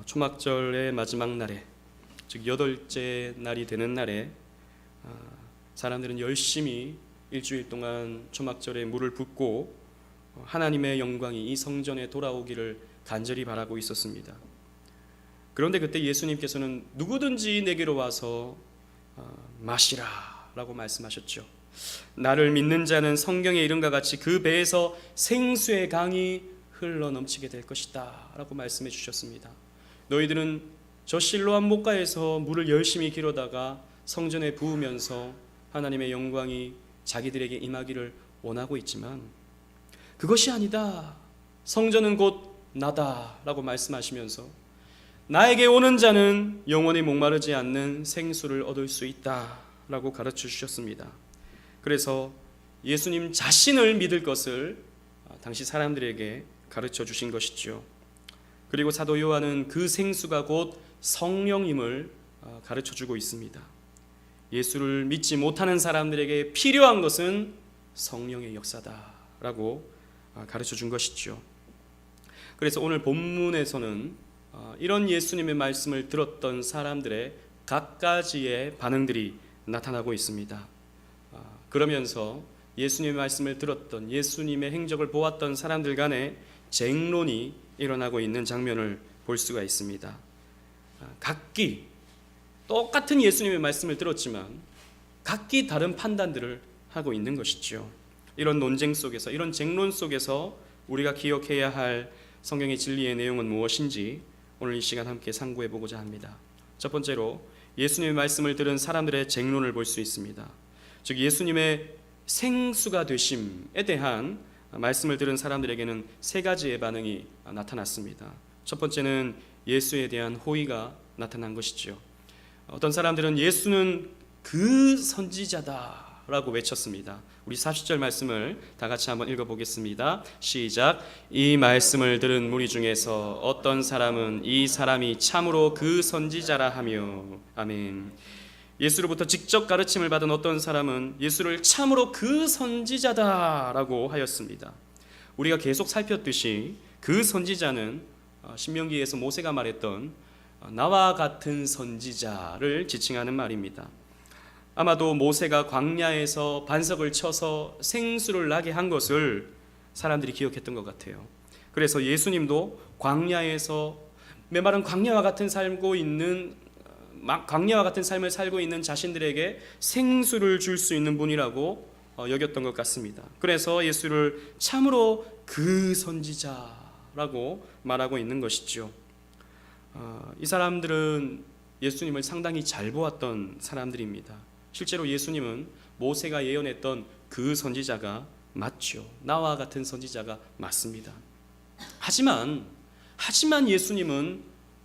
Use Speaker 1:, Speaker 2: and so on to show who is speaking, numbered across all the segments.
Speaker 1: 초막절의 마지막 날에, 즉 여덟째 날이 되는 날에 사람들은 열심히 일주일 동안 초막절에 물을 붓고 하나님의 영광이 이 성전에 돌아오기를 간절히 바라고 있었습니다. 그런데 그때 예수님께서는 누구든지 내게로 와서 마시라 라고 말씀하셨죠. 나를 믿는 자는 성경에 이른과 같이 그 배에서 생수의 강이 흘러 넘치게 될 것이다 라고 말씀해 주셨습니다. 너희들은 저 실로암 목가에서 물을 열심히 기르다가 성전에 부으면서 하나님의 영광이 자기들에게 임하기를 원하고 있지만 그것이 아니다. 성전은 곧 나다 라고 말씀하시면서 나에게 오는 자는 영원히 목마르지 않는 생수를 얻을 수 있다 라고 가르쳐 주셨습니다. 그래서 예수님 자신을 믿을 것을 당시 사람들에게 가르쳐 주신 것이죠. 그리고 사도 요한은 그 생수가 곧 성령임을 가르쳐 주고 있습니다. 예수를 믿지 못하는 사람들에게 필요한 것은 성령의 역사다라고 가르쳐 준 것이죠. 그래서 오늘 본문에서는 이런 예수님의 말씀을 들었던 사람들의 각가지의 반응들이 나타나고 있습니다. 그러면서 예수님의 말씀을 들었던, 예수님의 행적을 보았던 사람들 간에 쟁론이 일어나고 있는 장면을 볼 수가 있습니다. 각기 똑같은 예수님의 말씀을 들었지만 각기 다른 판단들을 하고 있는 것이죠. 이런 논쟁 속에서, 이런 쟁론 속에서 우리가 기억해야 할 성경의 진리의 내용은 무엇인지 오늘 이 시간 함께 상고해 보고자 합니다. 첫 번째로 예수님의 말씀을 들은 사람들의 쟁론을 볼 수 있습니다. 즉 예수님의 생수가 되심에 대한 말씀을 들은 사람들에게는 세 가지의 반응이 나타났습니다. 첫 번째는 예수에 대한 호의가 나타난 것이죠. 어떤 사람들은 예수는 그 선지자다 라고 외쳤습니다. 우리 40절 말씀을 다 같이 한번 읽어보겠습니다. 시작. 이 말씀을 들은 무리 중에서 어떤 사람은 이 사람이 참으로 그 선지자라 하며. 아멘. 예수로부터 직접 가르침을 받은 어떤 사람은 예수를 참으로 그 선지자다라고 하였습니다. 우리가 계속 살폈듯이 그 선지자는 신명기에서 모세가 말했던 나와 같은 선지자를 지칭하는 말입니다. 아마도 모세가 광야에서 반석을 쳐서 생수를 나게 한 것을 사람들이 기억했던 것 같아요. 그래서 예수님도 광야에서 메마른 광야와 같은 삶을 살고 있는 자신들에게 생수를 줄 수 있는 분이라고 여겼던 것 같습니다. 그래서 예수를 참으로 그 선지자라고 말하고 있는 것이죠. 이 사람들은 예수님을 상당히 잘 보았던 사람들입니다. 실제로 예수님은 모세가 예언했던 그 선지자가 맞죠. 나와 같은 선지자가 맞습니다. 하지만 예수님은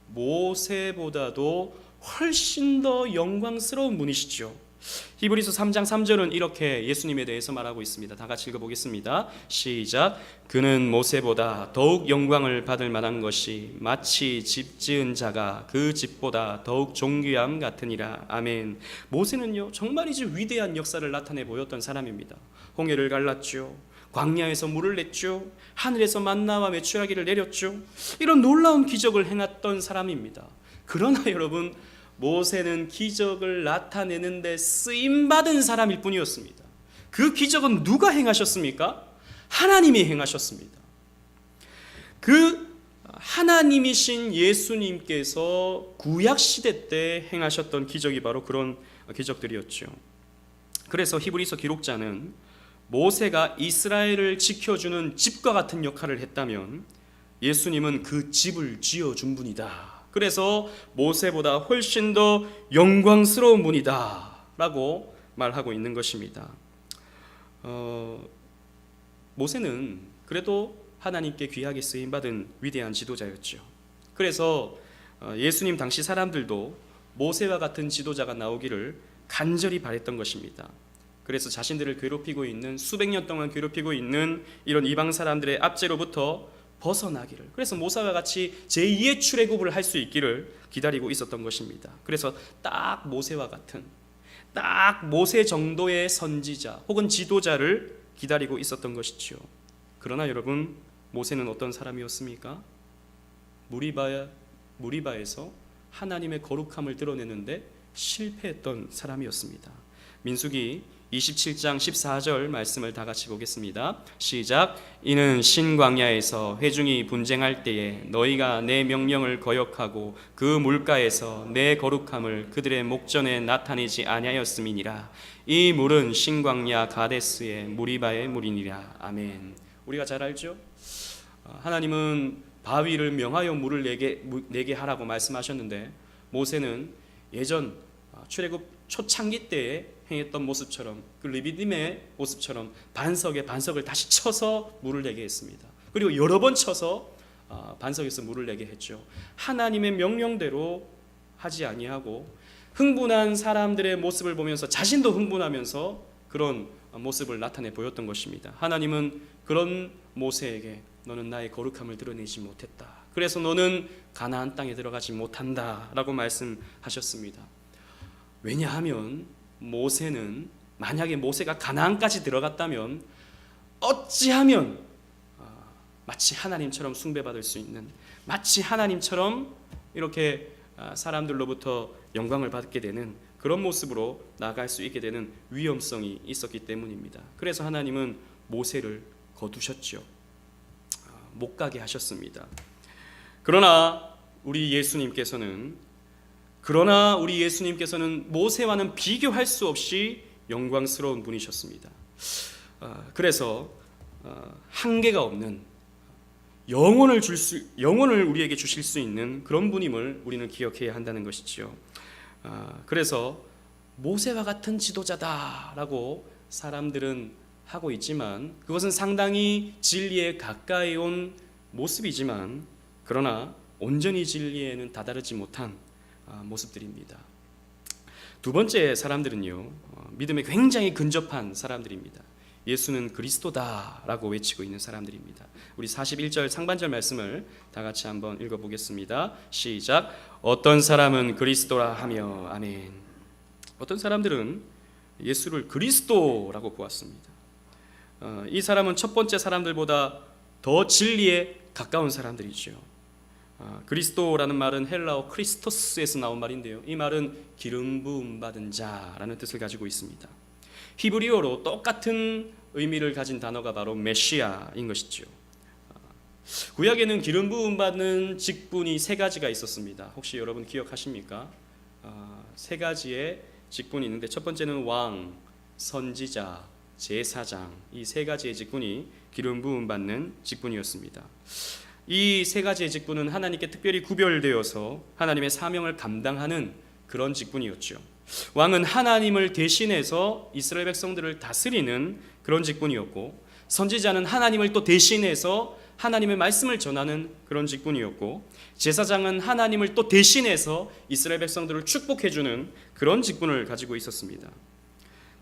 Speaker 1: 모세보다도 훨씬 더 영광스러운 분이시죠. 히브리서 3장 3절은 이렇게 예수님에 대해서 말하고 있습니다. 다 같이 읽어보겠습니다. 시작. 그는 모세보다 더욱 영광을 받을 만한 것이 마치 집 지은 자가 그 집보다 더욱 존귀함 같으니라. 아멘. 모세는요 정말이지 위대한 역사를 나타내 보였던 사람입니다. 홍해를 갈랐죠. 광야에서 물을 냈죠. 하늘에서 만나와 메추라기를 내렸죠. 이런 놀라운 기적을 행했던 사람입니다. 그러나 여러분, 모세는 기적을 나타내는데 쓰임받은 사람일 뿐이었습니다. 그 기적은 누가 행하셨습니까? 하나님이 행하셨습니다. 그 하나님이신 예수님께서 구약시대 때 행하셨던 기적이 바로 그런 기적들이었죠. 그래서 히브리서 기록자는 모세가 이스라엘을 지켜주는 집과 같은 역할을 했다면 예수님은 그 집을 지어준 분이다. 그래서 모세보다 훨씬 더 영광스러운 분이다 라고 말하고 있는 것입니다. 모세는 그래도 하나님께 귀하게 쓰임받은 위대한 지도자였죠. 그래서 예수님 당시 사람들도 모세와 같은 지도자가 나오기를 간절히 바랬던 것입니다. 그래서 자신들을 괴롭히고 있는, 수백 년 동안 괴롭히고 있는 이런 이방 사람들의 압제로부터 벗어나기를, 그래서 모세와 같이 제2의 출애굽을 할 수 있기를 기다리고 있었던 것입니다. 그래서 딱 모세와 같은, 딱 모세 정도의 선지자 혹은 지도자를 기다리고 있었던 것이죠. 그러나 여러분, 모세는 어떤 사람이었습니까? 무리바 무리바에서 하나님의 거룩함을 드러내는데 실패했던 사람이었습니다. 민수기 27장 14절 말씀을 다 같이 보겠습니다. 시작. 이는 신광야에서 회중이 분쟁할 때에 너희가 내 명령을 거역하고 그 물가에서 내 거룩함을 그들의 목전에 나타내지 아니하였음이니라. 이 물은 신광야 가데스의 무리바의 물이니라. 아멘. 우리가 잘 알죠? 하나님은 바위를 명하여 물을 내게 하라고 말씀하셨는데, 모세는 예전 출애굽 초창기 때에 행했던 모습처럼, 그 르비딤의 모습처럼 반석에 반석을 다시 쳐서 물을 내게 했습니다. 그리고 여러 번 쳐서 반석에서 물을 내게 했죠. 하나님의 명령대로 하지 아니하고 흥분한 사람들의 모습을 보면서 자신도 흥분하면서 그런 모습을 나타내 보였던 것입니다. 하나님은 그런 모세에게 너는 나의 거룩함을 드러내지 못했다. 그래서 너는 가나안 땅에 들어가지 못한다 라고 말씀하셨습니다. 왜냐하면 모세는, 만약에 모세가 가나안까지 들어갔다면 어찌하면 마치 하나님처럼 숭배받을 수 있는, 마치 하나님처럼 이렇게 사람들로부터 영광을 받게 되는 그런 모습으로 나아갈 수 있게 되는 위험성이 있었기 때문입니다. 그래서 하나님은 모세를 거두셨죠. 못 가게 하셨습니다. 그러나 우리 예수님께서는 모세와는 비교할 수 없이 영광스러운 분이셨습니다. 그래서 한계가 없는 영혼을 우리에게 주실 수 있는 그런 분임을 우리는 기억해야 한다는 것이죠. 그래서 모세와 같은 지도자다라고 사람들은 하고 있지만, 그것은 상당히 진리에 가까이 온 모습이지만, 그러나 온전히 진리에는 다다르지 못한 모습들입니다. 두 번째 사람들은요, 믿음에 굉장히 근접한 사람들입니다. 예수는 그리스도다라고 외치고 있는 사람들입니다. 우리 41절 상반절 말씀을 다 같이 한번 읽어보겠습니다. 시작. 어떤 사람은 그리스도라 하며. 아멘. 어떤 사람들은 예수를 그리스도라고 보았습니다. 이 사람은 첫 번째 사람들보다 더 진리에 가까운 사람들이죠. 그리스도라는 말은 헬라어 크리스토스에서 나온 말인데요, 이 말은 기름 부음 받은 자라는 뜻을 가지고 있습니다. 히브리어로 똑같은 의미를 가진 단어가 바로 메시아인 것이죠. 구약에는 기름 부음 받는 직분이 세 가지가 있었습니다. 혹시 여러분 기억하십니까? 세 가지의 직분이 있는데, 첫 번째는 왕, 선지자, 제사장, 이 세 가지의 직분이 기름 부음 받는 직분이었습니다. 이 세 가지의 직분은 하나님께 특별히 구별되어서 하나님의 사명을 감당하는 그런 직분이었죠. 왕은 하나님을 대신해서 이스라엘 백성들을 다스리는 그런 직분이었고, 선지자는 하나님을 또 대신해서 하나님의 말씀을 전하는 그런 직분이었고, 제사장은 하나님을 또 대신해서 이스라엘 백성들을 축복해주는 그런 직분을 가지고 있었습니다.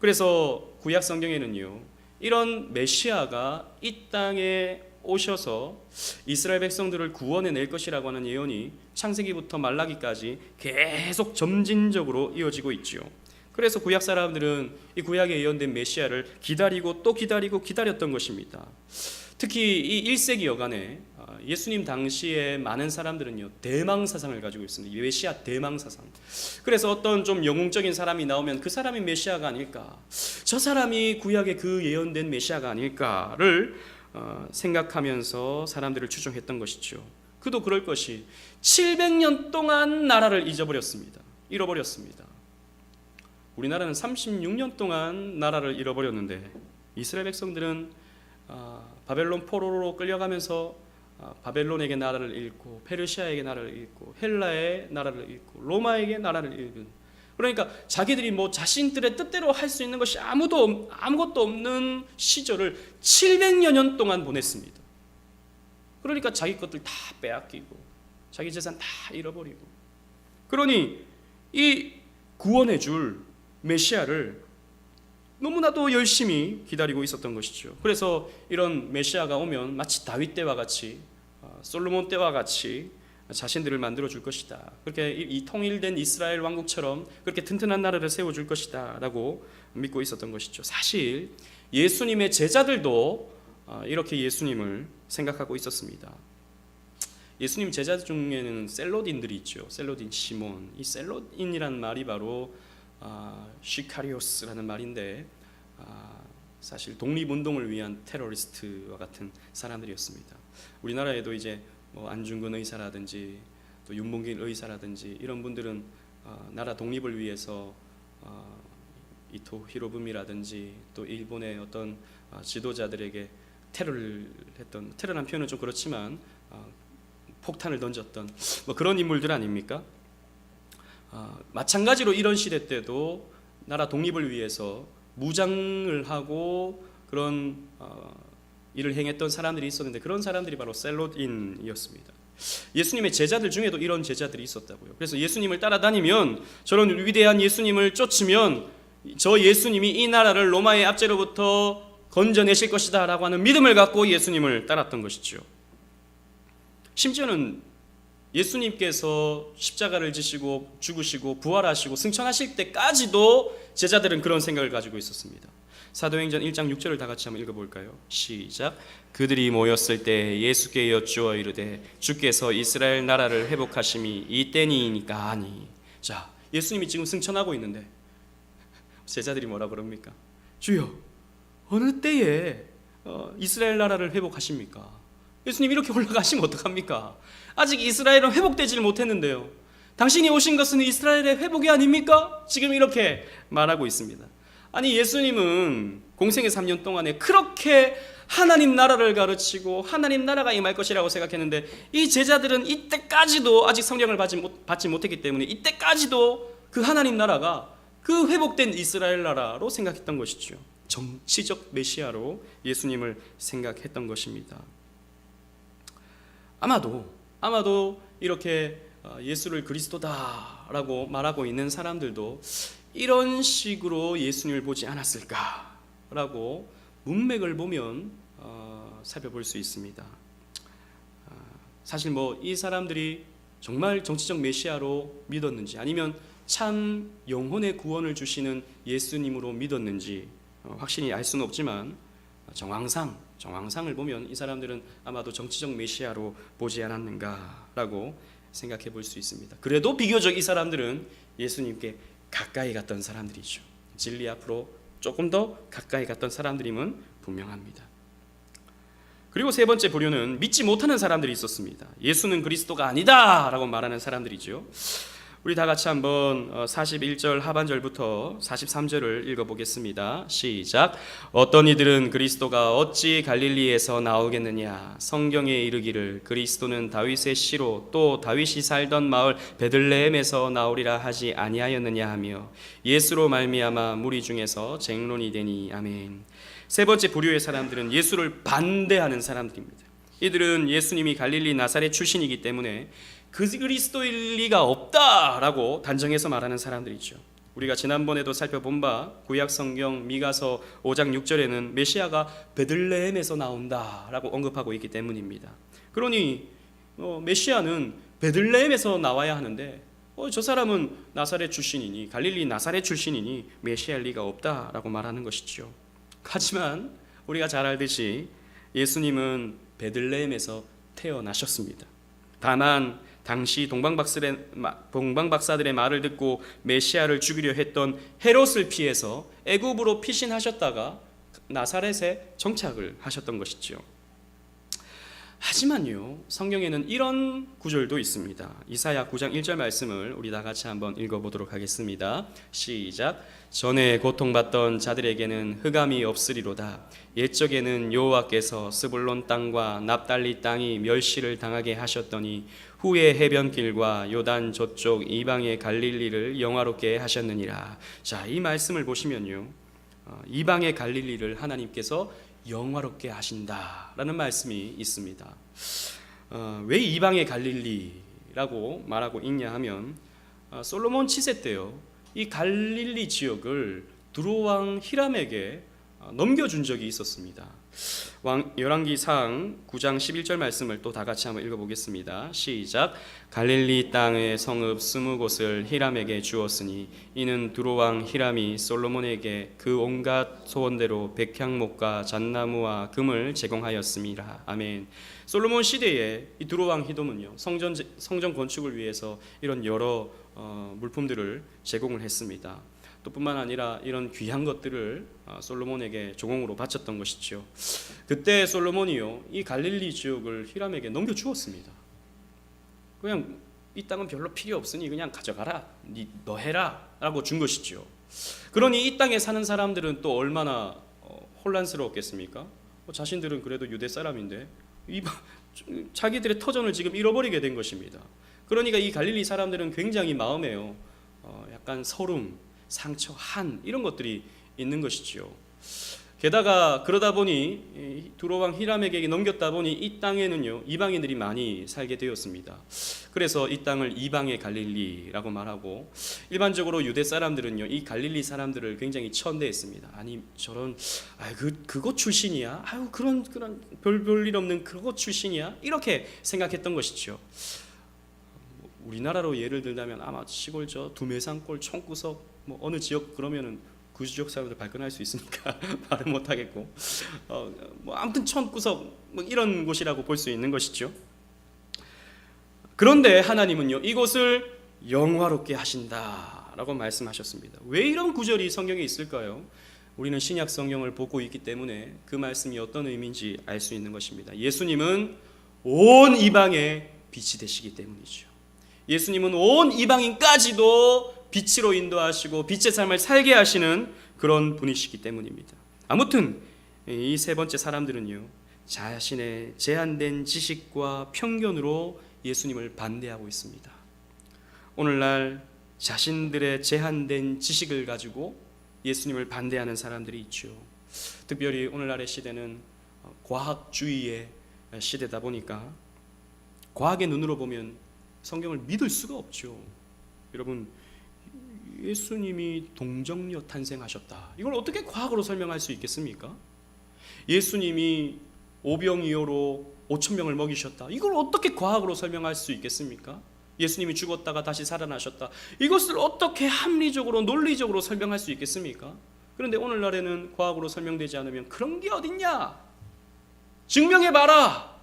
Speaker 1: 그래서 구약 성경에는요, 이런 메시아가 이 땅에 오셔서 이스라엘 백성들을 구원해 낼 것이라고 하는 예언이 창세기부터 말라기까지 계속 점진적으로 이어지고 있죠. 그래서 구약 사람들은 이 구약에 예언된 메시아를 기다리고 또 기다리고 기다렸던 것입니다. 특히 이 1세기 여간에 예수님 당시에 많은 사람들은요, 대망사상을 가지고 있습니다. 메시아 대망사상. 그래서 어떤 좀 영웅적인 사람이 나오면 그 사람이 메시아가 아닐까, 저 사람이 구약에 그 예언된 메시아가 아닐까를 생각하면서 사람들을 추종했던 것이죠. 그도 그럴 것이 700년 동안 나라를 잃어버렸습니다. 우리나라는 36년 동안 나라를 잃어버렸는데, 이스라엘 백성들은 바벨론 포로로 끌려가면서 바벨론에게 나라를 잃고, 페르시아에게 나라를 잃고, 헬라의 나라를 잃고, 로마에게 나라를 잃은, 그러니까 자기들이 뭐 자신들의 뜻대로 할 수 있는 것이 아무것도 없는 시절을 700여 년 동안 보냈습니다. 그러니까 자기 것들 다 빼앗기고 자기 재산 다 잃어버리고, 그러니 이 구원해 줄 메시아를 너무나도 열심히 기다리고 있었던 것이죠. 그래서 이런 메시아가 오면 마치 다윗 때와 같이, 솔로몬 때와 같이 자신들을 만들어 줄 것이다, 그렇게 이 통일된 이스라엘 왕국처럼 그렇게 튼튼한 나라를 세워 줄 것이다 라고 믿고 있었던 것이죠. 사실 예수님의 제자들도 이렇게 예수님을 생각하고 있었습니다. 예수님 제자 중에는 셀로딘들이 있죠. 셀로딘 시몬. 이 셀로딘이란 말이 바로 시카리오스라는 말인데 사실 독립운동을 위한 테러리스트와 같은 사람들이었습니다. 우리나라에도 이제 뭐 안중근 의사라든지 또 윤봉길 의사라든지 이런 분들은 나라 독립을 위해서 이토 히로부미라든지 또 일본의 어떤 지도자들에게 테러란 표현은 좀 그렇지만 폭탄을 던졌던 뭐 그런 인물들 아닙니까? 마찬가지로 이런 시대 때도 나라 독립을 위해서 무장을 하고 그런 일을 행했던 사람들이 있었는데 그런 사람들이 바로 셀로딘이었습니다. 예수님의 제자들 중에도 이런 제자들이 있었다고요. 그래서 예수님을 따라다니면, 저런 위대한 예수님을 쫓으면 저 예수님이 이 나라를 로마의 압제로부터 건져내실 것이다 라고 하는 믿음을 갖고 예수님을 따랐던 것이죠. 심지어는 예수님께서 십자가를 지시고 죽으시고 부활하시고 승천하실 때까지도 제자들은 그런 생각을 가지고 있었습니다. 사도행전 1장 6절을 다 같이 한번 읽어볼까요? 시작. 그들이 모였을 때 예수께 여쭈어 이르되 주께서 이스라엘 나라를 회복하심이 이때니이니까 하니. 자, 예수님이 지금 승천하고 있는데 제자들이 뭐라 그럽니까? 주여, 어느 때에 이스라엘 나라를 회복하십니까? 예수님 이렇게 올라가시면 어떡합니까? 아직 이스라엘은 회복되질 못했는데요. 당신이 오신 것은 이스라엘의 회복이 아닙니까? 지금 이렇게 말하고 있습니다. 아니, 예수님은 공생의 3년 동안에 그렇게 하나님 나라를 가르치고 하나님 나라가 임할 것이라고 생각했는데 이 제자들은 이때까지도 아직 성령을 받지 못했기 때문에 이때까지도 그 하나님 나라가 그 회복된 이스라엘 나라로 생각했던 것이죠. 정치적 메시아로 예수님을 생각했던 것입니다. 아마도 이렇게 예수를 그리스도다라고 말하고 있는 사람들도 이런 식으로 예수님을 보지 않았을까라고 문맥을 보면 살펴볼 수 있습니다. 사실 뭐 이 사람들이 정말 정치적 메시아로 믿었는지 아니면 참 영혼의 구원을 주시는 예수님으로 믿었는지 확실히 알 수는 없지만 정황상을 보면 이 사람들은 아마도 정치적 메시아로 보지 않았는가라고 생각해 볼 수 있습니다. 그래도 비교적 이 사람들은 예수님께 가까이 갔던 사람들이죠. 진리 앞으로 조금 더 가까이 갔던 사람들임은 분명합니다. 그리고 세 번째 부류는 믿지 못하는 사람들이 있었습니다. 예수는 그리스도가 아니다 라고 말하는 사람들이죠. 우리 다 같이 한번 41절 하반절부터 43절을 읽어보겠습니다. 시작. 어떤 이들은 그리스도가 어찌 갈릴리에서 나오겠느냐. 성경에 이르기를 그리스도는 다윗의 씨로 또 다윗이 살던 마을 베들레헴에서 나오리라 하지 아니하였느냐 하며 예수로 말미암아 무리 중에서 쟁론이 되니. 아멘. 세 번째 부류의 사람들은 예수를 반대하는 사람들입니다. 이들은 예수님이 갈릴리 나사렛 출신이기 때문에 그리스도일 리가 없다라고 단정해서 말하는 사람들이죠. 우리가 지난번에도 살펴본 바 구약 성경 미가서 5장 6절에는 메시아가 베들레헴에서 나온다라고 언급하고 있기 때문입니다. 그러니 메시아는 베들레헴에서 나와야 하는데 저 사람은 나사렛 출신이니 갈릴리 나사렛 출신이니 메시아일 리가 없다라고 말하는 것이죠. 하지만 우리가 잘 알듯이 예수님은 베들레헴에서 태어나셨습니다. 다만 당시 동방박사들의 말을 듣고 메시아를 죽이려 했던 헤롯을 피해서 애굽으로 피신하셨다가 나사렛에 정착을 하셨던 것이죠. 하지만요, 성경에는 이런 구절도 있습니다. 이사야 9장 1절 말씀을 우리 다 같이 한번 읽어보도록 하겠습니다. 시작. 전에 고통받던 자들에게는 흑암이 없으리로다. 옛적에는 여호와께서 스불론 땅과 납달리 땅이 멸시를 당하게 하셨더니 후에 해변길과 요단 저쪽 이방의 갈릴리를 영화롭게 하셨느니라. 자, 이 말씀을 보시면요, 이방의 갈릴리를 하나님께서 영화롭게 하신다라는 말씀이 있습니다. 왜 이방의 갈릴리라고 말하고 있냐 하면 솔로몬 치세 때요, 이 갈릴리 지역을 두로왕 히람에게 넘겨준 적이 있었습니다. 열왕기상 9장 11절 말씀을 또 다 같이 한번 읽어보겠습니다. 시작. 갈릴리 땅의 성읍 20곳을 히람에게 주었으니 이는 두로왕 히람이 솔로몬에게 그 온갖 소원대로 백향목과 잣나무와 금을 제공하였습니다. 아멘. 솔로몬 시대에 이 두로왕 히돔은요, 성전 건축을 위해서 이런 여러 물품들을 제공을 했습니다. 또 뿐만 아니라 이런 귀한 것들을 솔로몬에게 조공으로 바쳤던 것이죠. 그때 솔로몬이요, 이 갈릴리 지역을 히람에게 넘겨주었습니다. 그냥 이 땅은 별로 필요 없으니 그냥 가져가라, 너 해라 라고 준 것이죠. 그러니 이 땅에 사는 사람들은 또 얼마나 혼란스러웠겠습니까? 자신들은 그래도 유대 사람인데 자기들의 터전을 지금 잃어버리게 된 것입니다. 그러니까 이 갈릴리 사람들은 굉장히 마음에요, 약간 서름, 상처, 한 이런 것들이 있는 것이지요. 게다가 그러다 보니 두로왕 히람에게 넘겼다 보니 이 땅에는요, 이방인들이 많이 살게 되었습니다. 그래서 이 땅을 이방의 갈릴리라고 말하고, 일반적으로 유대 사람들은요, 이 갈릴리 사람들을 굉장히 천대했습니다. 아니 저런 그곳 출신이야? 아유 그런 별일 없는 그곳 출신이야? 이렇게 생각했던 것이죠. 우리나라로 예를 들자면 아마 시골 저 두메산골 총구석 뭐 어느 지역 그러면은 그 지역 사람들 발견할 수 있으니까 말은 못하겠고, 뭐 아무튼 천구석 뭐 이런 곳이라고 볼 수 있는 것이죠. 그런데 하나님은요, 이곳을 영화롭게 하신다라고 말씀하셨습니다. 왜 이런 구절이 성경에 있을까요? 우리는 신약 성경을 보고 있기 때문에 그 말씀이 어떤 의미인지 알 수 있는 것입니다. 예수님은 온 이방의 빛이 되시기 때문이죠. 예수님은 온 이방인까지도 빛으로 인도하시고 빛의 삶을 살게 하시는 그런 분이시기 때문입니다. 아무튼 이 세 번째 사람들은요, 자신의 제한된 지식과 편견으로 예수님을 반대하고 있습니다. 오늘날 자신들의 제한된 지식을 가지고 예수님을 반대하는 사람들이 있죠. 특별히 오늘날의 시대는 과학주의의 시대다 보니까 과학의 눈으로 보면 성경을 믿을 수가 없죠. 여러분, 예수님이 동정녀 탄생하셨다, 이걸 어떻게 과학으로 설명할 수 있겠습니까? 예수님이 오병이어로 5,000명을 먹이셨다, 이걸 어떻게 과학으로 설명할 수 있겠습니까? 예수님이 죽었다가 다시 살아나셨다, 이것을 어떻게 합리적으로 논리적으로 설명할 수 있겠습니까? 그런데 오늘날에는 과학으로 설명되지 않으면 그런 게 어딨냐, 증명해봐라,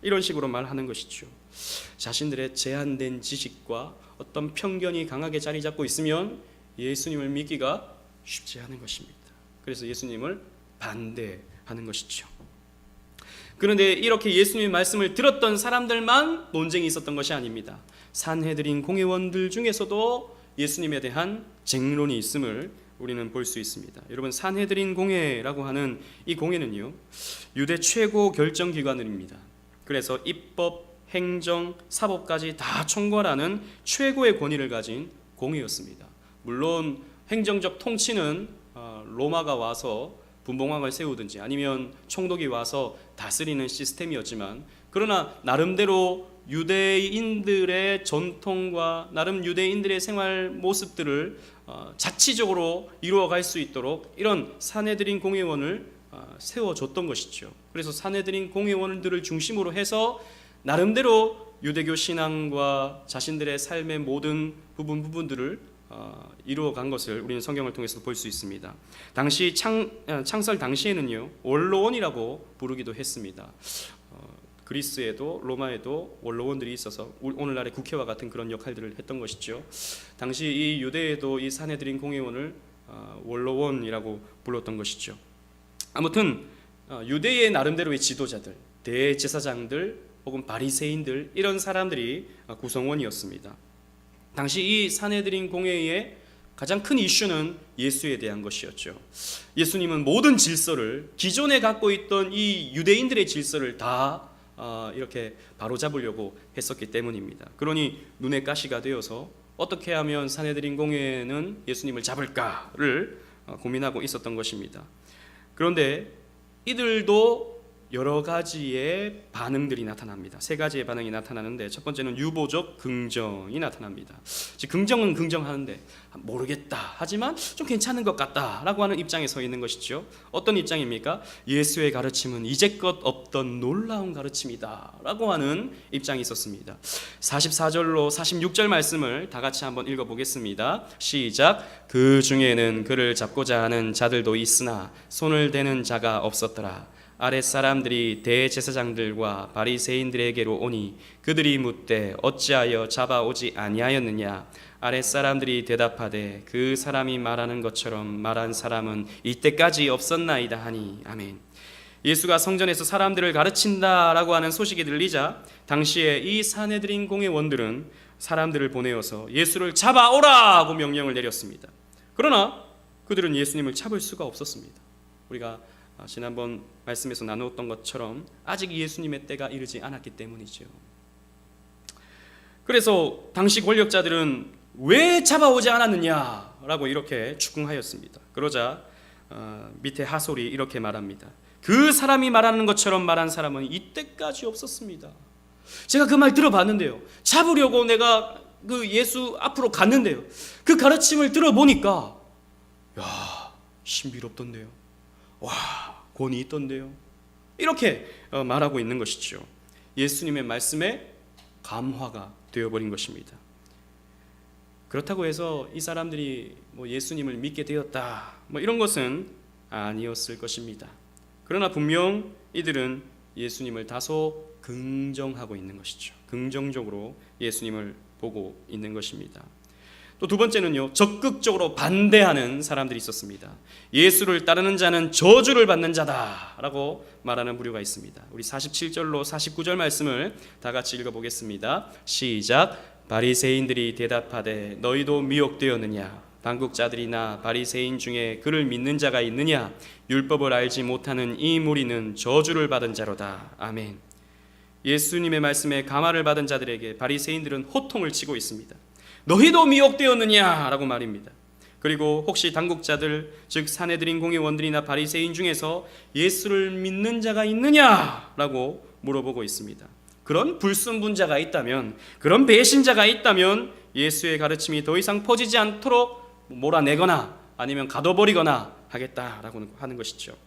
Speaker 1: 이런 식으로 말하는 것이죠. 자신들의 제한된 지식과 어떤 편견이 강하게 자리 잡고 있으면 예수님을 믿기가 쉽지 않은 것입니다. 그래서 예수님을 반대하는 것이죠. 그런데 이렇게 예수님의 말씀을 들었던 사람들만 논쟁이 있었던 것이 아닙니다. 산헤드린 공회원들 중에서도 예수님에 대한 쟁론이 있음을 우리는 볼 수 있습니다. 여러분, 산헤드린 공회라고 하는 이 공회는요, 유대 최고 결정기관입니다. 그래서 입법, 행정, 사법까지 다 총괄하는 최고의 권위를 가진 공회였습니다. 물론 행정적 통치는 로마가 와서 분봉왕을 세우든지 아니면 총독이 와서 다스리는 시스템이었지만, 그러나 나름대로 유대인들의 전통과 나름 유대인들의 생활 모습들을 자치적으로 이루어갈 수 있도록 이런 산헤드린 공회원을 세워줬던 것이죠. 그래서 산헤드린 공회원들을 중심으로 해서 나름대로 유대교 신앙과 자신들의 삶의 모든 부분들을 이루어간 것을 우리는 성경을 통해서 볼 수 있습니다. 당시 창설 당시에는요, 원로원이라고 부르기도 했습니다. 그리스에도 로마에도 원로원들이 있어서 오늘날의 국회와 같은 그런 역할들을 했던 것이죠. 당시 이 유대에도 이 산헤드린 공회원을 원로원이라고 불렀던 것이죠. 아무튼 유대의 나름대로의 지도자들, 대제사장들 혹은 바리새인들, 이런 사람들이 구성원이었습니다. 당시 이 산헤드린 공회의 가장 큰 이슈는 예수에 대한 것이었죠. 예수님은 모든 질서를, 기존에 갖고 있던 이 유대인들의 질서를 다 이렇게 바로잡으려고 했었기 때문입니다. 그러니 눈에 가시가 되어서 어떻게 하면 산헤드린 공회는 예수님을 잡을까를 고민하고 있었던 것입니다. 그런데 이들도 여러 가지의 반응들이 나타납니다. 세 가지의 반응이 나타나는데 첫 번째는 유보적 긍정이 나타납니다. 즉 긍정은 긍정하는데 모르겠다 하지만 좀 괜찮은 것 같다라고 하는 입장에 서 있는 것이죠. 어떤 입장입니까? 예수의 가르침은 이제껏 없던 놀라운 가르침이다 라고 하는 입장이 있었습니다. 44절로 46절 말씀을 다 같이 한번 읽어보겠습니다. 시작. 그 중에는 그를 잡고자 하는 자들도 있으나 손을 대는 자가 없었더라. 아랫사람들이 대제사장들과 바리새인들에게로 오니 그들이 묻되 어찌하여 잡아오지 아니하였느냐. 아랫사람들이 대답하되 그 사람이 말하는 것처럼 말한 사람은 이때까지 없었나이다 하니. 아멘. 예수가 성전에서 사람들을 가르친다라고 하는 소식이 들리자 당시에 이 산헤드린 공회원들은 사람들을 보내어서 예수를 잡아오라고 명령을 내렸습니다. 그러나 그들은 예수님을 잡을 수가 없었습니다. 우리가 지난번 말씀에서 나누었던 것처럼 아직 예수님의 때가 이르지 않았기 때문이죠. 그래서 당시 권력자들은 왜 잡아오지 않았느냐라고 이렇게 추궁하였습니다. 그러자 밑에 하솔이 이렇게 말합니다. 그 사람이 말하는 것처럼 말한 사람은 이때까지 없었습니다. 제가 그 말 들어봤는데요. 잡으려고 내가 그 예수 앞으로 갔는데요. 그 가르침을 들어보니까 신비롭던데요. 와, 권위 있던데요. 이렇게 말하고 있는 것이죠. 예수님의 말씀에 감화가 되어버린 것입니다. 그렇다고 해서 이 사람들이 예수님을 믿게 되었다 이런 것은 아니었을 것입니다. 그러나 분명 이들은 예수님을 다소 긍정하고 있는 것이죠. 긍정적으로 예수님을 보고 있는 것입니다. 또 두 번째는요, 적극적으로 반대하는 사람들이 있었습니다. 예수를 따르는 자는 저주를 받는 자다라고 말하는 부류가 있습니다. 우리 47절로 49절 말씀을 다 같이 읽어보겠습니다. 시작. 바리새인들이 대답하되 너희도 미혹되었느냐? 당국자들이나 바리새인 중에 그를 믿는 자가 있느냐? 율법을 알지 못하는 이 무리는 저주를 받은 자로다. 아멘. 예수님의 말씀에 감화를 받은 자들에게 바리새인들은 호통을 치고 있습니다. 너희도 미혹되었느냐라고 말입니다. 그리고 혹시 당국자들 즉 산헤드린 공회원들이나 바리새인 중에서 예수를 믿는 자가 있느냐라고 물어보고 있습니다. 그런 불순분자가 있다면, 그런 배신자가 있다면 예수의 가르침이 더 이상 퍼지지 않도록 몰아내거나 아니면 가둬버리거나 하겠다라고 하는 것이죠.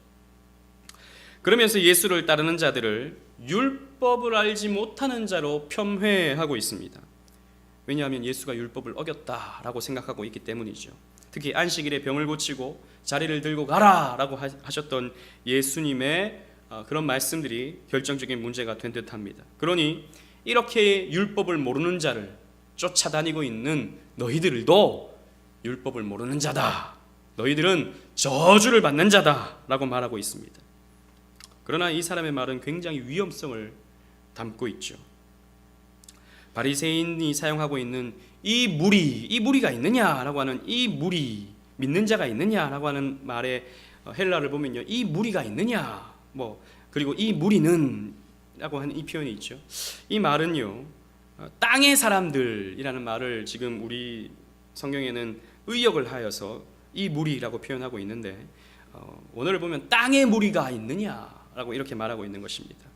Speaker 1: 그러면서 예수를 따르는 자들을 율법을 알지 못하는 자로 폄훼하고 있습니다. 왜냐하면 예수가 율법을 어겼다라고 생각하고 있기 때문이죠. 특히 안식일에 병을 고치고 자리를 들고 가라라고 하셨던 예수님의 그런 말씀들이 결정적인 문제가 된 듯합니다. 그러니 이렇게 율법을 모르는 자를 쫓아다니고 있는 너희들도 율법을 모르는 자다. 너희들은 저주를 받는 자다라고 말하고 있습니다. 그러나 이 사람의 말은 굉장히 위험성을 담고 있죠. 바리새인이 사용하고 있는 이 무리가 있느냐라고 하는 이 무리, 믿는 자가 있느냐라고 하는 말의 헬라를 보면요, 이 무리가 있느냐, 그리고 이 무리는 라고 하는 이 표현이 있죠. 이 말은요, 땅의 사람들이라는 말을 지금 우리 성경에는 의역을 하여서 이 무리라고 표현하고 있는데 원어를 보면 땅의 무리가 있느냐라고 이렇게 말하고 있는 것입니다.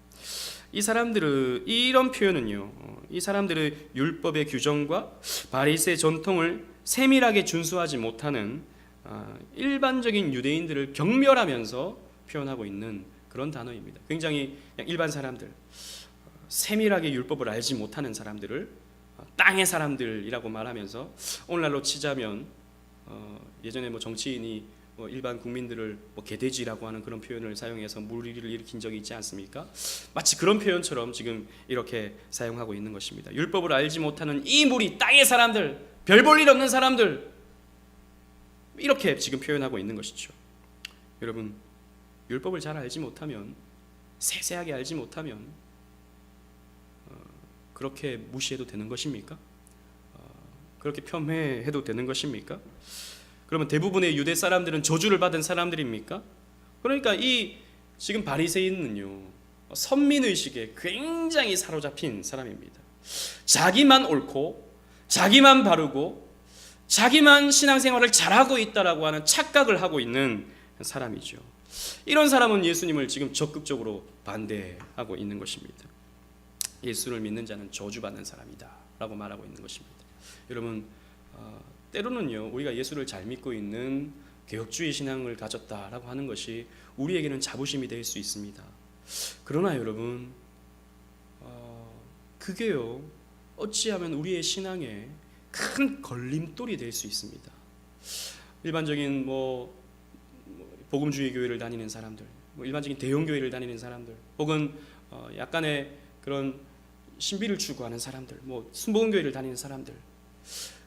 Speaker 1: 이 사람들은 이런 표현은요, 이 사람들의 율법의 규정과 바리새 전통을 세밀하게 준수하지 못하는 일반적인 유대인들을 경멸하면서 표현하고 있는 그런 단어입니다. 굉장히 그냥 일반 사람들, 세밀하게 율법을 알지 못하는 사람들을 땅의 사람들이라고 말하면서 오늘날로 치자면 예전에 정치인이 일반 국민들을 개돼지라고 하는 그런 표현을 사용해서 물의를 일으킨 적이 있지 않습니까? 마치 그런 표현처럼 지금 이렇게 사용하고 있는 것입니다. 율법을 알지 못하는 이 무리, 땅의 사람들, 별 볼 일 없는 사람들, 이렇게 지금 표현하고 있는 것이죠. 여러분, 율법을 잘 알지 못하면, 세세하게 알지 못하면 그렇게 무시해도 되는 것입니까? 그렇게 폄훼해도 되는 것입니까? 그러면 대부분의 유대 사람들은 저주를 받은 사람들입니까? 그러니까 이 지금 바리새인은요, 선민의식에 굉장히 사로잡힌 사람입니다. 자기만 옳고 자기만 바르고 자기만 신앙생활을 잘하고 있다라고 하는 착각을 하고 있는 사람이죠. 이런 사람은 예수님을 지금 적극적으로 반대하고 있는 것입니다. 예수를 믿는 자는 저주받는 사람이다 라고 말하고 있는 것입니다. 여러분, 때로는요, 우리가 예수를 잘 믿고 있는 개혁주의 신앙을 가졌다라고 하는 것이 우리에게는 자부심이 될 수 있습니다. 그러나 여러분, 그게요, 어찌하면 우리의 신앙에 큰 걸림돌이 될 수 있습니다. 일반적인 복음주의 교회를 다니는 사람들, 일반적인 대형교회를 다니는 사람들, 혹은 약간의 그런 신비를 추구하는 사람들, 순복음교회를 다니는 사람들,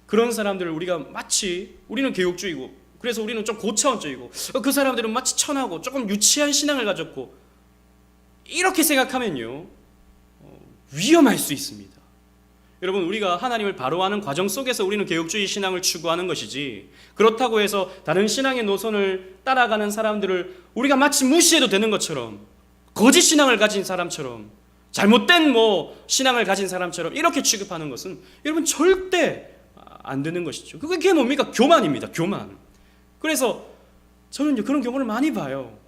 Speaker 1: 그런 사람들을 우리가 마치 우리는 개혁주의고, 그래서 우리는 좀 고차원적이고, 그 사람들은 마치 천하고 조금 유치한 신앙을 가졌고, 이렇게 생각하면요, 위험할 수 있습니다. 여러분, 우리가 하나님을 바로 아는 과정 속에서 우리는 개혁주의 신앙을 추구하는 것이지, 그렇다고 해서 다른 신앙의 노선을 따라가는 사람들을 우리가 마치 무시해도 되는 것처럼, 거짓 신앙을 가진 사람처럼, 잘못된 신앙을 가진 사람처럼 이렇게 취급하는 것은 여러분 절대 안 되는 것이죠. 그게 뭡니까? 교만입니다. 교만. 그래서 저는 그런 경우를 많이 봐요.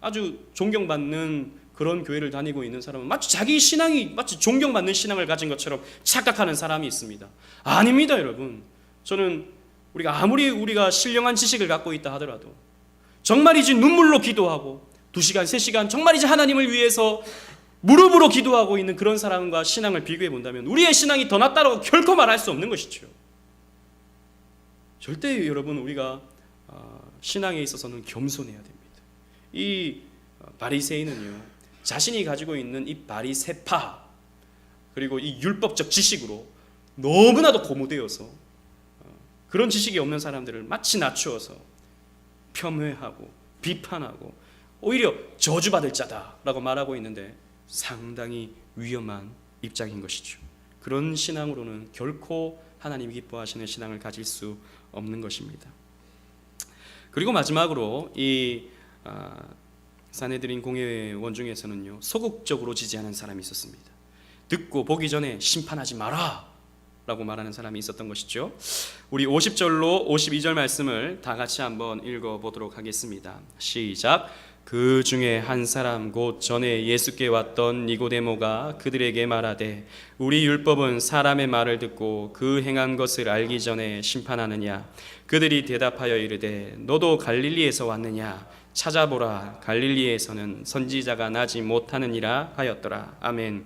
Speaker 1: 아주 존경받는 그런 교회를 다니고 있는 사람은 마치 자기 신앙이 마치 존경받는 신앙을 가진 것처럼 착각하는 사람이 있습니다. 아닙니다, 여러분. 저는 우리가 신령한 지식을 갖고 있다 하더라도 정말이지 눈물로 기도하고 2시간, 3시간 정말이지 하나님을 위해서 무릎으로 기도하고 있는 그런 사람과 신앙을 비교해 본다면 우리의 신앙이 더 낫다고 결코 말할 수 없는 것이죠. 절대 여러분, 우리가 신앙에 있어서는 겸손해야 됩니다. 이 바리새인은요, 자신이 가지고 있는 이 바리새파, 그리고 이 율법적 지식으로 너무나도 고무되어서 그런 지식이 없는 사람들을 마치 낮추어서 폄훼하고 비판하고 오히려 저주받을 자다라고 말하고 있는데 상당히 위험한 입장인 것이죠. 그런 신앙으로는 결코 하나님이 기뻐하시는 신앙을 가질 수 없는 것입니다. 그리고 마지막으로 이 산헤드린 공회원 중에서는요, 소극적으로 지지하는 사람이 있었습니다. 듣고 보기 전에 심판하지 마라 라고 말하는 사람이 있었던 것이죠. 우리 50절로 52절 말씀을 다 같이 한번 읽어보도록 하겠습니다. 시작. 그 중에 한 사람 곧 전에 예수께 왔던 니고데모가 그들에게 말하되 우리 율법은 사람의 말을 듣고 그 행한 것을 알기 전에 심판하느냐. 그들이 대답하여 이르되 너도 갈릴리에서 왔느냐. 찾아보라. 갈릴리에서는 선지자가 나지 못하느니라 하였더라. 아멘.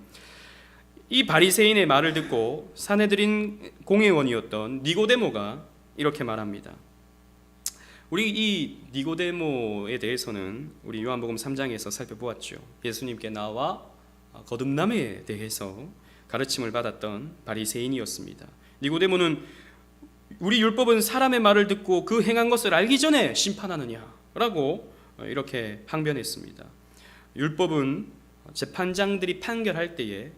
Speaker 1: 이 바리새인의 말을 듣고 산헤드린 공회원이었던 니고데모가 이렇게 말합니다. 우리 이 니고데모에 대해서는 우리 요한복음 3장에서 살펴보았죠. 예수님께 나와 거듭남에 대해서 가르침을 받았던 바리새인이었습니다. 니고데모는 우리 율법은 사람의 말을 듣고 그 행한 것을 알기 전에 심판하느냐라고 이렇게 항변했습니다. 율법은 재판장들이 판결할 때에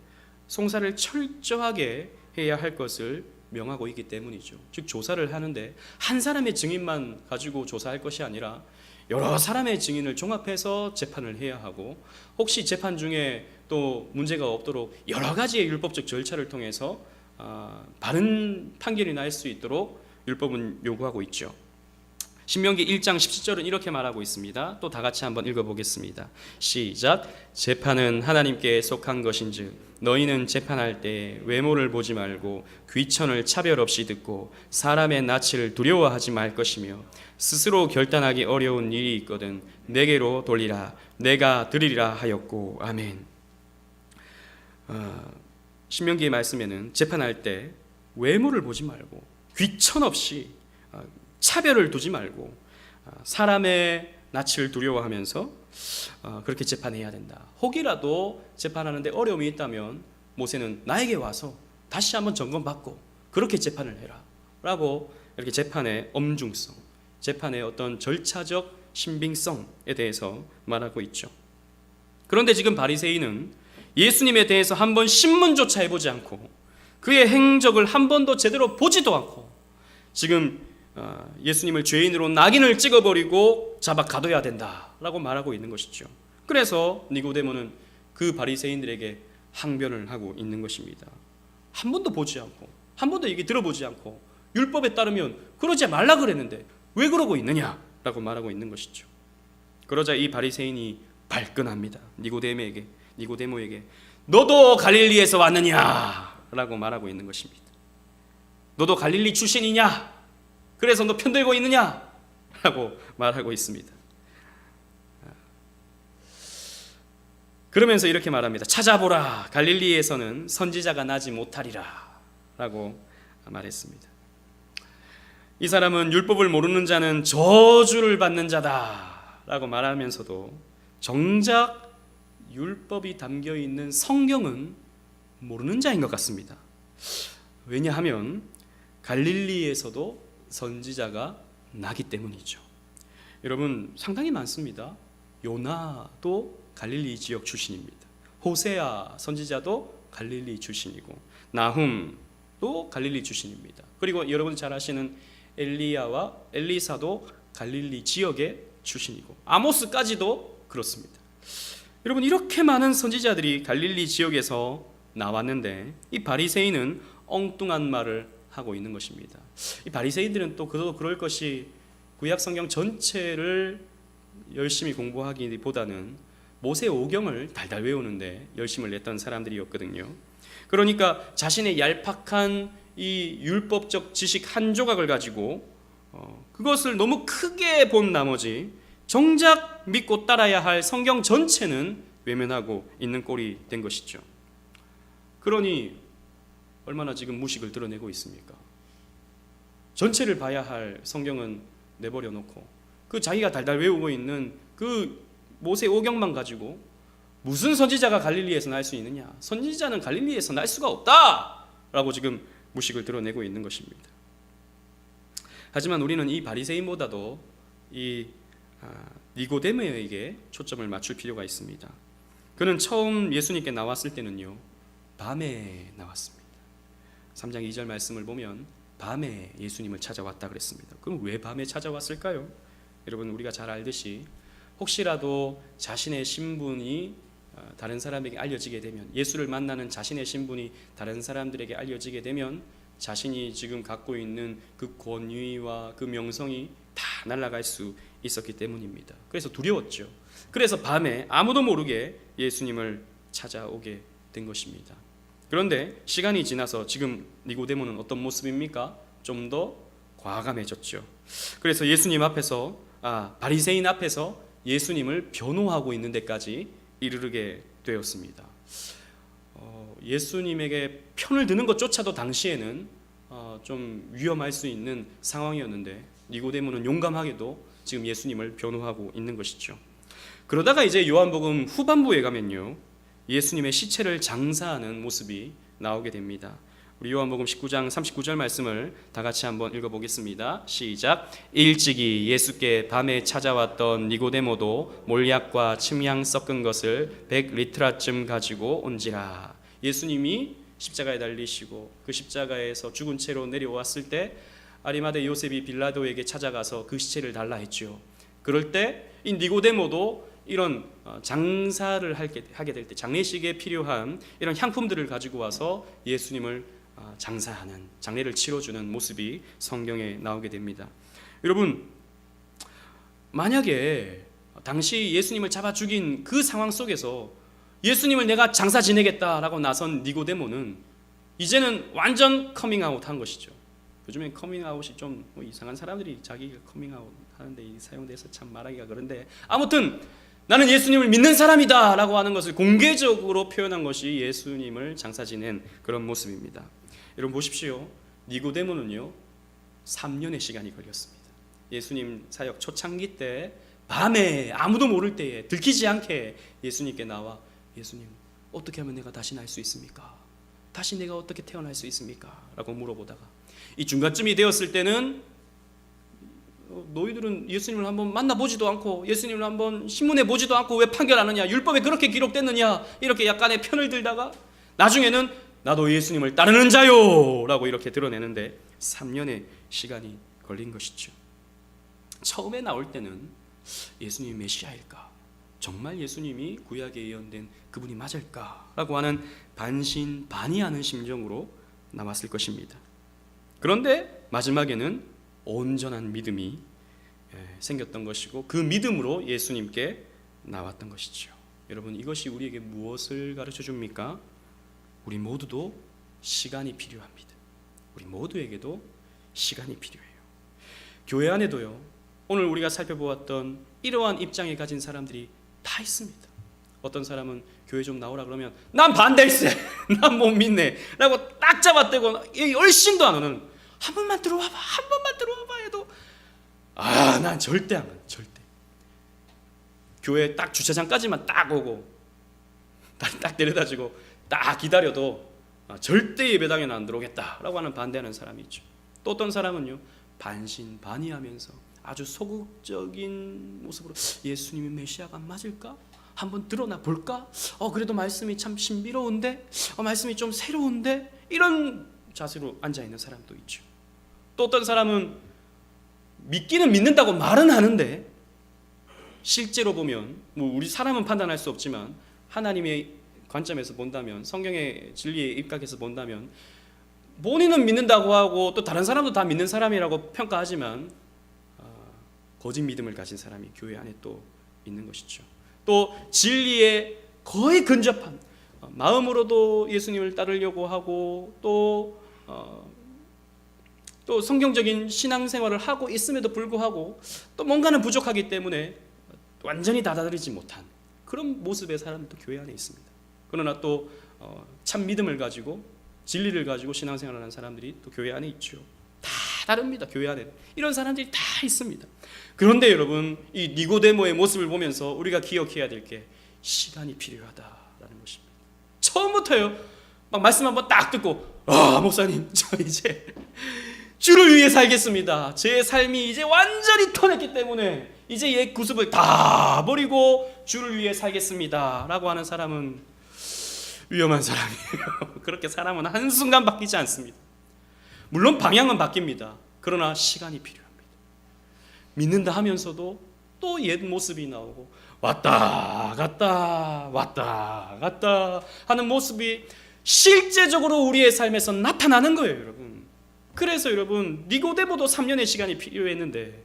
Speaker 1: 송사를 철저하게 해야 할 것을 명하고 있기 때문이죠. 즉 조사를 하는데 한 사람의 증인만 가지고 조사할 것이 아니라 여러 사람의 증인을 종합해서 재판을 해야 하고, 혹시 재판 중에 또 문제가 없도록 여러 가지의 율법적 절차를 통해서 바른 판결이 날 수 있도록 율법은 요구하고 있죠. 신명기 1장 17절은 이렇게 말하고 있습니다. 또 다 같이 한번 읽어보겠습니다. 시작. 재판은 하나님께 속한 것인즉 너희는 재판할 때 외모를 보지 말고 귀천을 차별 없이 듣고 사람의 낯을 두려워하지 말 것이며 스스로 결단하기 어려운 일이 있거든 내게로 돌리라. 내가 드리리라 하였고. 아멘. 신명기의 말씀에는 재판할 때 외모를 보지 말고 귀천 없이 차별을 두지 말고 사람의 낯을 두려워하면서 그렇게 재판해야 된다. 혹이라도 재판하는데 어려움이 있다면 모세는 나에게 와서 다시 한번 점검받고 그렇게 재판을 해라 라고 이렇게 재판의 엄중성, 재판의 어떤 절차적 신빙성에 대해서 말하고 있죠. 그런데 지금 바리새인은 예수님에 대해서 한번 신문조차 해보지 않고 그의 행적을 한 번도 제대로 보지도 않고 지금 예수님을 죄인으로 낙인을 찍어버리고 잡아 가둬야 된다라고 말하고 있는 것이죠. 그래서 니고데모는 그 바리새인들에게 항변을 하고 있는 것입니다. 한 번도 보지 않고 한 번도 얘기 들어보지 않고 율법에 따르면 그러지 말라 그랬는데 왜 그러고 있느냐라고 말하고 있는 것이죠. 그러자 이 바리새인이 발끈합니다. 니고데모에게 너도 갈릴리에서 왔느냐? 라고 말하고 있는 것입니다. 너도 갈릴리 출신이냐? 그래서 너 편들고 있느냐? 라고 말하고 있습니다. 그러면서 이렇게 말합니다. 찾아보라, 갈릴리에서는 선지자가 나지 못하리라 라고 말했습니다. 이 사람은 율법을 모르는 자는 저주를 받는 자다 라고 말하면서도 정작 율법이 담겨있는 성경은 모르는 자인 것 같습니다. 왜냐하면 갈릴리에서도 선지자가 나기 때문이죠. 여러분, 상당히 많습니다. 요나도 갈릴리 지역 출신입니다. 호세아 선지자도 갈릴리 출신이고, 나훔도 갈릴리 출신입니다. 그리고 여러분 잘 아시는 엘리야와 엘리사도 갈릴리 지역의 출신이고, 아모스까지도 그렇습니다. 여러분, 이렇게 많은 선지자들이 갈릴리 지역에서 나왔는데 이 바리새인은 엉뚱한 말을 하고 있는 것입니다. 이 바리새인들은 또 그럴 것이 구약 성경 전체를 열심히 공부하기보다는 모세 오경을 달달 외우는데 열심을 냈던 사람들이었거든요. 그러니까 자신의 얄팍한 이 율법적 지식 한 조각을 가지고 그것을 너무 크게 본 나머지 정작 믿고 따라야 할 성경 전체는 외면하고 있는 꼴이 된 것이죠. 그러니 얼마나 지금 무식을 드러내고 있습니까? 전체를 봐야 할 성경은 내버려 놓고 그 자기가 달달 외우고 있는 그 모세 오경만 가지고 무슨 선지자가 갈릴리에서 날 수 있느냐? 선지자는 갈릴리에서 날 수가 없다! 라고 지금 무식을 드러내고 있는 것입니다. 하지만 우리는 이 바리새인보다도 이 니고데모에게 초점을 맞출 필요가 있습니다. 그는 처음 예수님께 나왔을 때는요, 밤에 나왔습니다. 3장 2절 말씀을 보면 밤에 예수님을 찾아왔다 그랬습니다. 그럼 왜 밤에 찾아왔을까요? 여러분, 우리가 잘 알듯이 혹시라도 자신의 신분이 다른 사람에게 알려지게 되면, 예수를 만나는 자신의 신분이 다른 사람들에게 알려지게 되면 자신이 지금 갖고 있는 그 권위와 그 명성이 다 날아갈 수 있었기 때문입니다. 그래서 두려웠죠. 그래서 밤에 아무도 모르게 예수님을 찾아오게 된 것입니다. 그런데 시간이 지나서 지금 니고데모는 어떤 모습입니까? 좀 더 과감해졌죠. 그래서 예수님 앞에서 바리새인 앞에서 예수님을 변호하고 있는 데까지 이르게 되었습니다. 예수님에게 편을 드는 것조차도 당시에는 좀 위험할 수 있는 상황이었는데 니고데모는 용감하게도 지금 예수님을 변호하고 있는 것이죠. 그러다가 이제 요한복음 후반부에 가면요, 예수님의 시체를 장사하는 모습이 나오게 됩니다. 우리 요한복음 19장 39절 말씀을 다 같이 한번 읽어보겠습니다. 시작. 일찍이 예수께 밤에 찾아왔던 니고데모도 몰약과 침향 섞은 것을 100리트라쯤 가지고 온지라. 예수님이 십자가에 달리시고 그 십자가에서 죽은 채로 내려왔을 때 아리마대 요셉이 빌라도에게 찾아가서 그 시체를 달라 했죠. 그럴 때 이 니고데모도 이런 장사를 하게 될 때 장례식에 필요한 이런 향품들을 가지고 와서 예수님을 장사하는, 장례를 치러주는 모습이 성경에 나오게 됩니다. 여러분, 만약에 당시 예수님을 잡아 죽인 그 상황 속에서 예수님을 내가 장사 지내겠다라고 나선 니고데모는 이제는 완전 커밍아웃 한 것이죠. 요즘엔 커밍아웃이 좀 이상한 사람들이 자기가 커밍아웃 하는데 사용돼서 참 말하기가 그런데, 아무튼 나는 예수님을 믿는 사람이다 라고 하는 것을 공개적으로 표현한 것이 예수님을 장사 지낸 그런 모습입니다. 여러분 보십시오. 니고데모는요 3년의 시간이 걸렸습니다. 예수님 사역 초창기 때 밤에 아무도 모를 때에 들키지 않게 예수님께 나와, 예수님 어떻게 하면 내가 다시 날 수 있습니까? 다시 내가 어떻게 태어날 수 있습니까? 라고 물어보다가 이 중간쯤이 되었을 때는 너희들은 예수님을 한번 만나보지도 않고 예수님을 한번 신문에 보지도 않고 왜 판결하느냐, 율법에 그렇게 기록됐느냐, 이렇게 약간의 편을 들다가 나중에는 나도 예수님을 따르는 자요 라고 이렇게 드러내는데 3년의 시간이 걸린 것이죠. 처음에 나올 때는 예수님이 메시아일까, 정말 예수님이 구약에 예언된 그분이 맞을까 라고 하는 반신반의하는 심정으로 나왔을 것입니다. 그런데 마지막에는 온전한 믿음이 생겼던 것이고 그 믿음으로 예수님께 나왔던 것이죠. 여러분, 이것이 우리에게 무엇을 가르쳐 줍니까? 우리 모두도 시간이 필요합니다. 우리 모두에게도 시간이 필요해요. 교회 안에도요, 오늘 우리가 살펴보았던 이러한 입장에 가진 사람들이 다 있습니다. 어떤 사람은 교회 좀 나오라 그러면 난 반대일세, 난 못 믿네 라고 딱 잡아떼고 열심도 안 오는, 한 번만 들어와봐, 한 번만 들어와봐 해도 난 절대 안 가요. 절대. 교회 딱 주차장까지만 딱 오고 딱 데려다주고 딱 기다려도 절대 예배당에는 안 들어오겠다라고 하는 반대하는 사람이 있죠. 또 어떤 사람은요, 반신반의하면서 아주 소극적인 모습으로 예수님이 메시아가 맞을까? 한번 드러나 볼까? 그래도 말씀이 참 신비로운데, 말씀이 좀 새로운데, 이런 자세로 앉아 있는 사람도 있죠. 또 어떤 사람은 믿기는 믿는다고 말은 하는데 실제로 보면 우리 사람은 판단할 수 없지만 하나님의 관점에서 본다면, 성경의 진리에 입각해서 본다면 본인은 믿는다고 하고 또 다른 사람도 다 믿는 사람이라고 평가하지만 거짓 믿음을 가진 사람이 교회 안에 또 있는 것이죠. 또 진리에 거의 근접한 마음으로도 예수님을 따르려고 하고 또 성경적인 신앙생활을 하고 있음에도 불구하고 또 뭔가는 부족하기 때문에 완전히 다다르지 못한 그런 모습의 사람도 교회 안에 있습니다. 그러나 또 참 믿음을 가지고 진리를 가지고 신앙생활을 하는 사람들이 또 교회 안에 있죠. 다 다릅니다. 교회 안에 이런 사람들이 다 있습니다. 그런데 여러분, 이 니고데모의 모습을 보면서 우리가 기억해야 될 게 시간이 필요하다라는 것입니다. 처음부터요, 막 말씀 한번 딱 듣고 목사님, 저 이제 주를 위해 살겠습니다. 제 삶이 이제 완전히 터냈기 때문에 이제 옛 구습을 다 버리고 주를 위해 살겠습니다 라고 하는 사람은 위험한 사람이에요. 그렇게 사람은 한순간 바뀌지 않습니다. 물론 방향은 바뀝니다. 그러나 시간이 필요합니다. 믿는다 하면서도 또 옛 모습이 나오고 왔다 갔다 하는 모습이 실제적으로 우리의 삶에서 나타나는 거예요, 여러분. 그래서 여러분, 니고데모도 3년의 시간이 필요했는데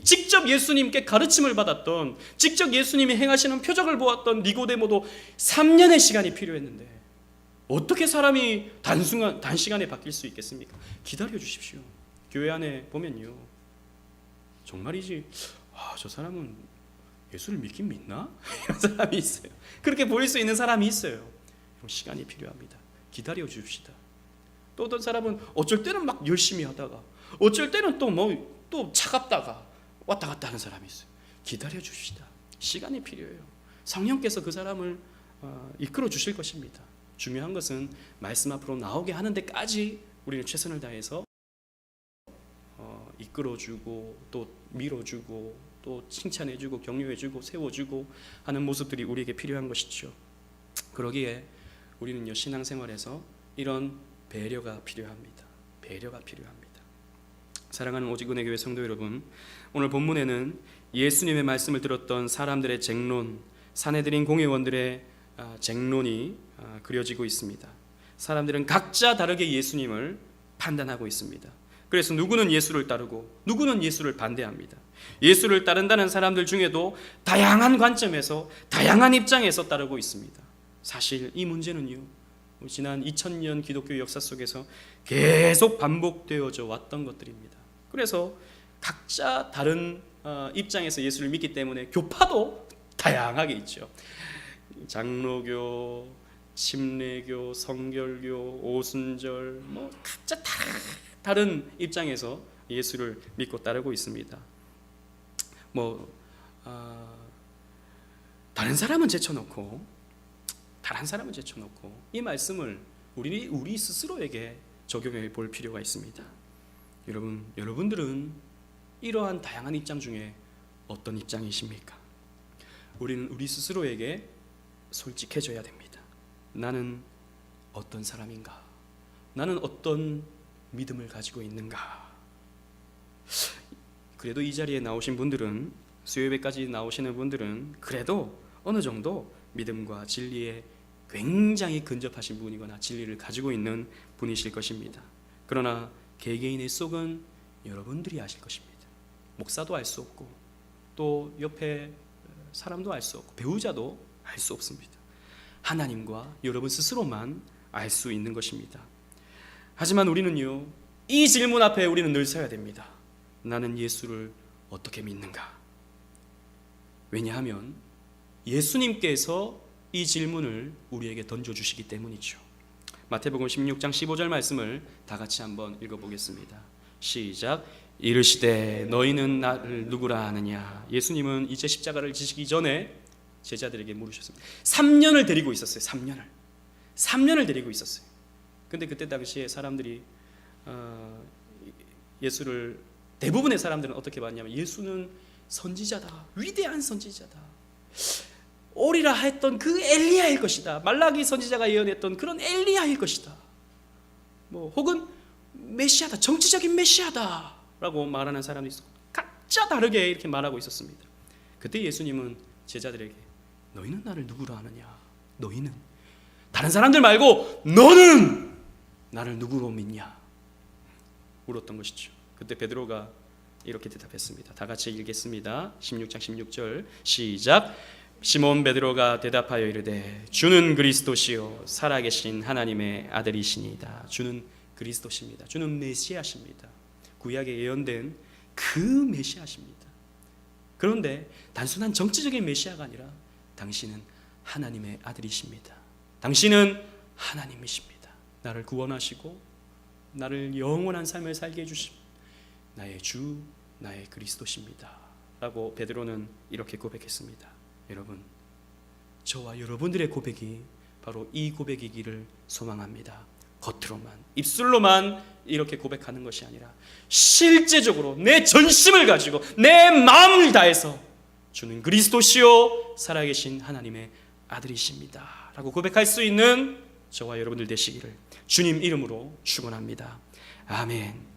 Speaker 1: 직접 예수님께 가르침을 받았던, 직접 예수님이 행하시는 표적을 보았던 니고데모도 3년의 시간이 필요했는데 어떻게 사람이 단시간에 바뀔 수 있겠습니까? 기다려 주십시오. 교회 안에 보면요, 정말이지 저 사람은 예수를 믿긴 믿나? 이런 사람이 있어요. 그렇게 보일 수 있는 사람이 있어요. 시간이 필요합니다. 기다려 줍시다. 또 어떤 사람은 어쩔 때는 막 열심히 하다가 어쩔 때는 또 차갑다가 왔다 갔다 하는 사람이 있어요. 기다려 줍시다. 시간이 필요해요. 성령께서 그 사람을 이끌어 주실 것입니다. 중요한 것은 말씀 앞으로 나오게 하는 데까지 우리는 최선을 다해서 이끌어주고 또 밀어주고 또 칭찬해주고 격려해주고 세워주고 하는 모습들이 우리에게 필요한 것이죠. 그러기에 우리는요, 신앙생활에서 이런 배려가 필요합니다. 배려가 필요합니다. 사랑하는 오직은혜 교회 성도 여러분, 오늘 본문에는 예수님의 말씀을 들었던 사람들의 쟁론, 사내들인 공회원들의 쟁론이 그려지고 있습니다. 사람들은 각자 다르게 예수님을 판단하고 있습니다. 그래서 누구는 예수를 따르고 누구는 예수를 반대합니다. 예수를 따른다는 사람들 중에도 다양한 관점에서 다양한 입장에서 따르고 있습니다. 사실 이 문제는요, 지난 2000년 기독교 역사 속에서 계속 반복되어져 왔던 것들입니다. 그래서 각자 다른 입장에서 예수를 믿기 때문에 교파도 다양하게 있죠. 장로교, 침례교, 성결교, 오순절, 각자 다 다른 입장에서 예수를 믿고 따르고 있습니다. 다른 사람은 제쳐놓고 이 말씀을 우리 스스로에게 적용해 볼 필요가 있습니다. 여러분들은 이러한 다양한 입장 중에 어떤 입장이십니까? 우리는 우리 스스로에게 솔직해져야 됩니다. 나는 어떤 사람인가? 나는 어떤 믿음을 가지고 있는가? 그래도 이 자리에 나오신 분들은, 수요예배까지 나오시는 분들은 그래도 어느 정도 믿음과 진리에 굉장히 근접하신 분이거나 진리를 가지고 있는 분이실 것입니다. 그러나 개개인의 속은 여러분들이 아실 것입니다. 목사도 알 수 없고 또 옆에 사람도 알 수 없고 배우자도 알 수 없습니다. 하나님과 여러분 스스로만 알 수 있는 것입니다. 하지만 우리는요, 이 질문 앞에 우리는 늘 서야 됩니다. 나는 예수를 어떻게 믿는가? 왜냐하면 예수님께서 이 질문을 우리에게 던져주시기 때문이죠. 마태복음 16장 15절 말씀을 다 같이 한번 읽어보겠습니다. 시작. 이르시되 너희는 나를 누구라 하느냐. 예수님은 이제 십자가를 지시기 전에 제자들에게 물으셨습니다. 3년을 데리고 있었어요. 3년을 데리고 있었어요. 근데 그때 당시에 사람들이 예수를, 대부분의 사람들은 어떻게 봤냐면 예수는 선지자다, 위대한 선지자다, 오리라 했던 그 엘리야일 것이다, 말라기 선지자가 예언했던 그런 엘리야일 것이다, 혹은 메시아다, 정치적인 메시아다 라고 말하는 사람이 있었고, 각자 다르게 이렇게 말하고 있었습니다. 그때 예수님은 제자들에게 너희는 나를 누구라 하느냐, 너희는, 다른 사람들 말고 너는 나를 누구로 믿냐 물었던 것이죠. 그때 베드로가 이렇게 대답했습니다. 다 같이 읽겠습니다. 16장 16절 시작. 시몬 베드로가 대답하여 이르되 주는 그리스도시요 살아계신 하나님의 아들이시니이다. 주는 그리스도십니다. 주는 메시아십니다. 구약에 예언된 그 메시아십니다. 그런데 단순한 정치적인 메시아가 아니라 당신은 하나님의 아들이십니다. 당신은 하나님이십니다. 나를 구원하시고 나를 영원한 삶을 살게 해주신 나의 주, 나의 그리스도십니다 라고 베드로는 이렇게 고백했습니다. 여러분, 저와 여러분들의 고백이 바로 이 고백이기를 소망합니다. 겉으로만, 입술로만 이렇게 고백하는 것이 아니라 실제적으로 내 전심을 가지고 내 마음을 다해서 주는 그리스도시요 살아계신 하나님의 아들이십니다 라고 고백할 수 있는 저와 여러분들 되시기를 주님 이름으로 축원합니다. 아멘.